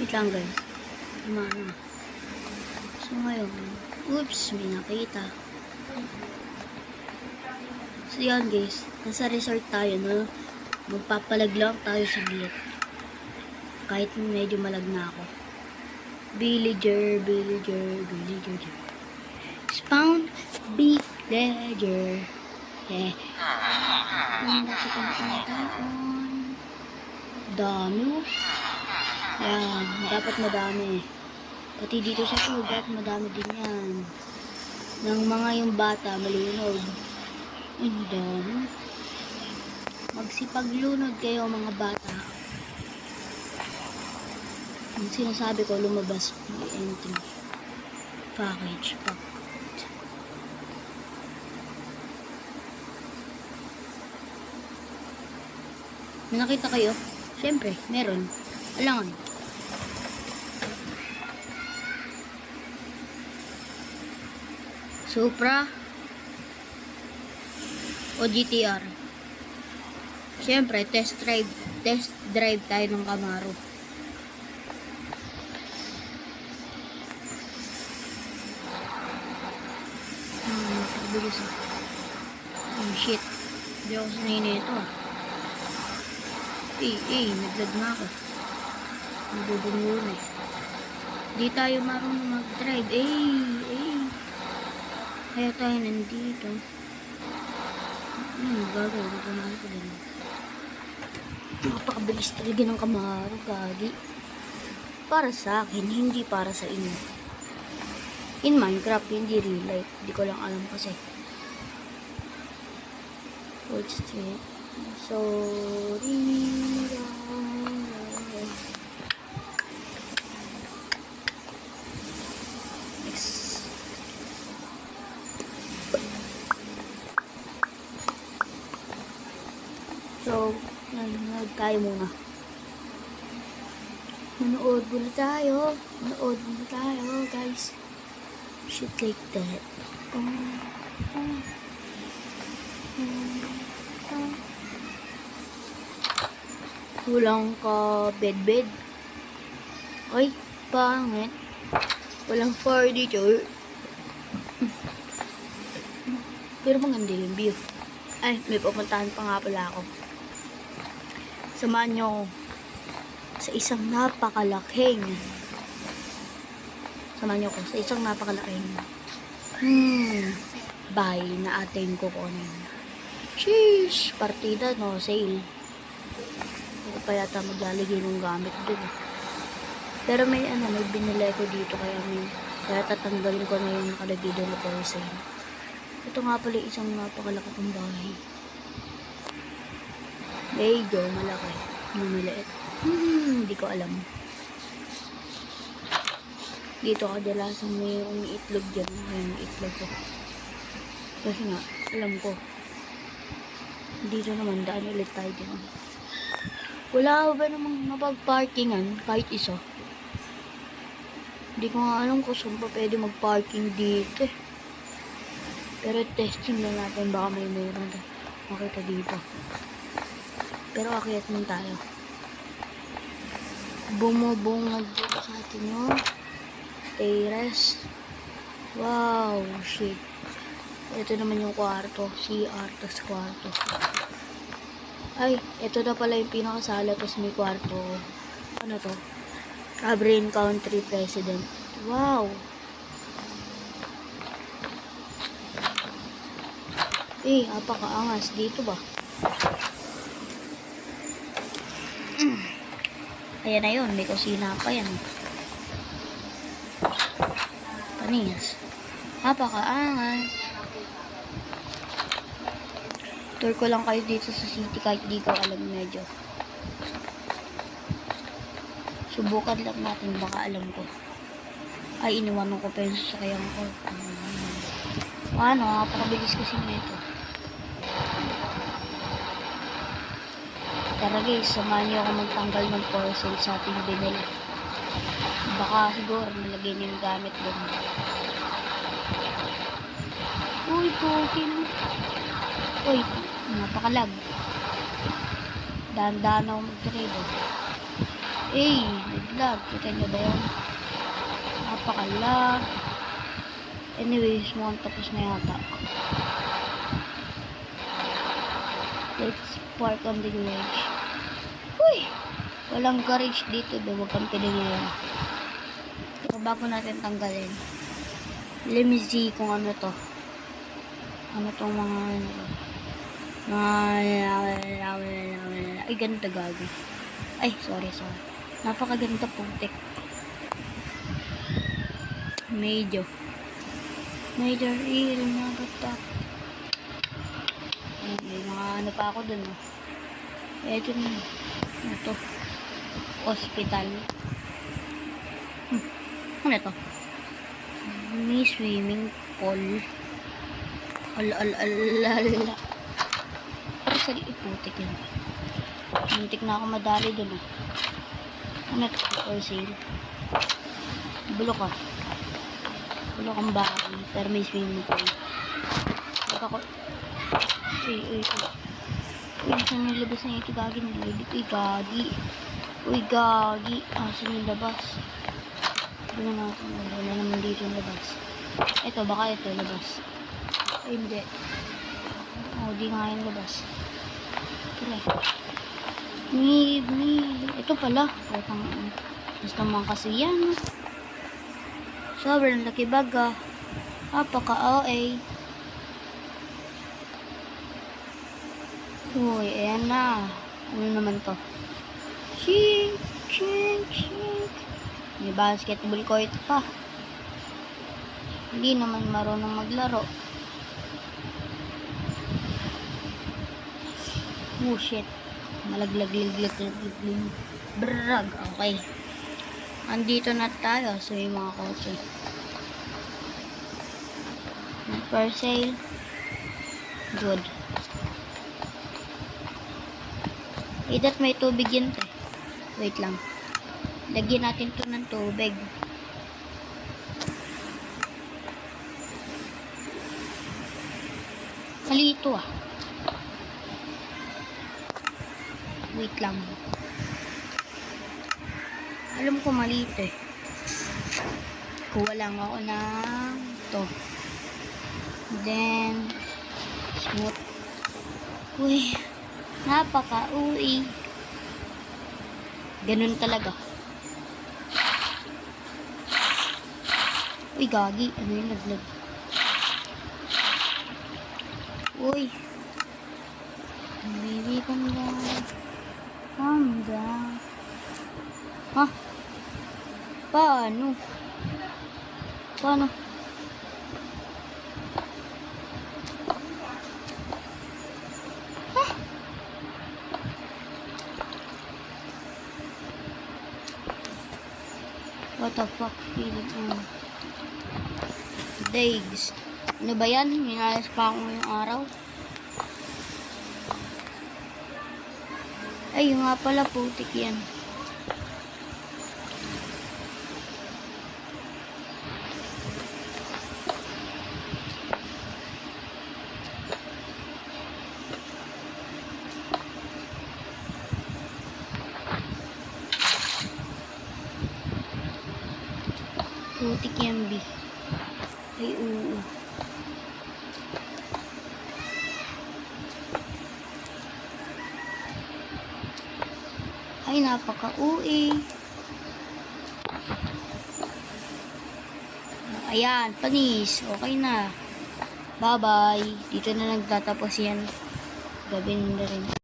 Wait lang guys. Ano. So ngayon, oops, may nakita. So yan guys, nasa resort tayo no. Magpapalag lang tayo sa saglit. Kahit medyo malag na ako. Villager. Spawn villager. Eh. Ang taon. Dami. Yan, dapat madami. Pati dito sa pool, dapat madami din yan. Ng mga yung bata, malunod. Ang dami. Magsipaglunod kayo mga bata. Ang sinasabi ko, lumabas yung entry. Package. May nakita kayo? Siyempre, meron. Alangan. Supra o GTR. Siyempre, test drive tayo ng Camaro. Bilis ah. Oh shit. Hindi ako sanay na ito ah. Naglag na ako. Nabubungo na eh. Di tayo marunong mag-drive. Kaya tayo nandito. Gagawin. Dito na ako din. Napakabilis talaga ng Camaro, gagi. Para sa akin, hindi para sa inyo. In Minecraft, hindi real life. Hindi ko lang alam kasi. Wall Street. Sorry. Next. So, nanonood tayo muna. Manood muna tayo, guys. Shit like that. Walang ka bed. Ay, pangit. Walang furniture. Pero maganda yung view. Ay, may pupuntahan pa nga pala ako. Samahan nyo ako sa isang napakalaking bahay na ating kukunin. Sheesh! Partida, no? Sale. Hindi pa yata maglalagay ng gamit dun. Pero may binili ko dito kaya tatanggalin ko na yung nakalagay doon na for sale. Ito nga pala isang napakalakang bahay. Medyo malaki. Maliit. Hindi ko alam. Dito kadalasan may umiitlog dyan. May itlog ko. Kasi nga, alam ko. Dito naman, daan ulit tayo dyan. Wala ba namang mapag-parkingan kahit isa? Hindi ko nga alam kung saan pa pwede mag-parking dito. Pero testing lang natin, baka may meron makita dito. Pero akyat nun tayo. Bumubungad dito sa atin yung terrace. Wow, shit. Ito naman yung kwarto. CR, tas kwarto. Ay, ito na pala yung pinakasala, tas may kwarto. Ano to? Cabrin Country President. Wow! Apakaangas. Dito ba? Ayan na yun. May kusina pa yan. Panis. Apakaangas. Tour ko lang kayo dito sa city kahit di ko alam medyo. Subukan lang natin, baka alam ko. Ay, iniwanan ko pa yung sasakyan ko. Napakabilis kasi nito. Tara guys, samahan niyo ako magtanggal ng parcel sa ating binili. Baka siguro nalagay niyo yung gamit doon. Uy, pukin. Uy, napakalag. Dahan-dahan ako mag-trade. Nag-lag. Kita nyo ba yun? Napakalag. Anyways, mukhang tapos na yata. Let's park on the garage. Uy! Walang garage dito. Huwag kang pinigyan. So, bago natin tanggalin. Let me see kung ano to. Ano tong mga ay, ganito gago. Ay, sorry. Napakaganda putik. Major ill nagatak. May mga ano pa ako dun. Eto na. Ito. Hospital. Ano to? May swimming pool. Ala. Pero sa iputik yun. Muntik na ako madali dun. Ano to? For sale. Bulok ang bahay. Pero may swimming pool. Uy, saan yung labas na ito? Gagi. Uy, gagi. Saan yung labas? Wala naman dito yung labas. Ito, baka ito labas. Ay, hindi. Di nga yung labas. Tara. Ito pala. Basta man kasi yan. Sobrang laki baga. Paka-OA. Uy, ayan na. Ano naman to? Chink. May basketball court pa. Hindi naman marunong maglaro. Oh shit. Malaglag. Brag. Okay. Andito na tayo sa mga kotse. For sale. Good. That may tubig yun to. Wait lang. Lagyan natin to ng tubig. Mali ito Wait lang. Alam ko mali ito Kuha lang ako ng to. Then smooth. Uy. Napaka-uwi. Ganun talaga. Uy, gagi. Ano yung naglag? Uy. Baby, calm down. Paano? What the fuck? Days. Ano ba yan? Minayas pa ako ngayong araw. Ay, nga pala putik yan. Putik yan, B. Ay, oo. Ay, napaka-uwi. Ayan, panis. Okay na. Bye-bye. Dito na nagtatapos yan. Gabi na rin.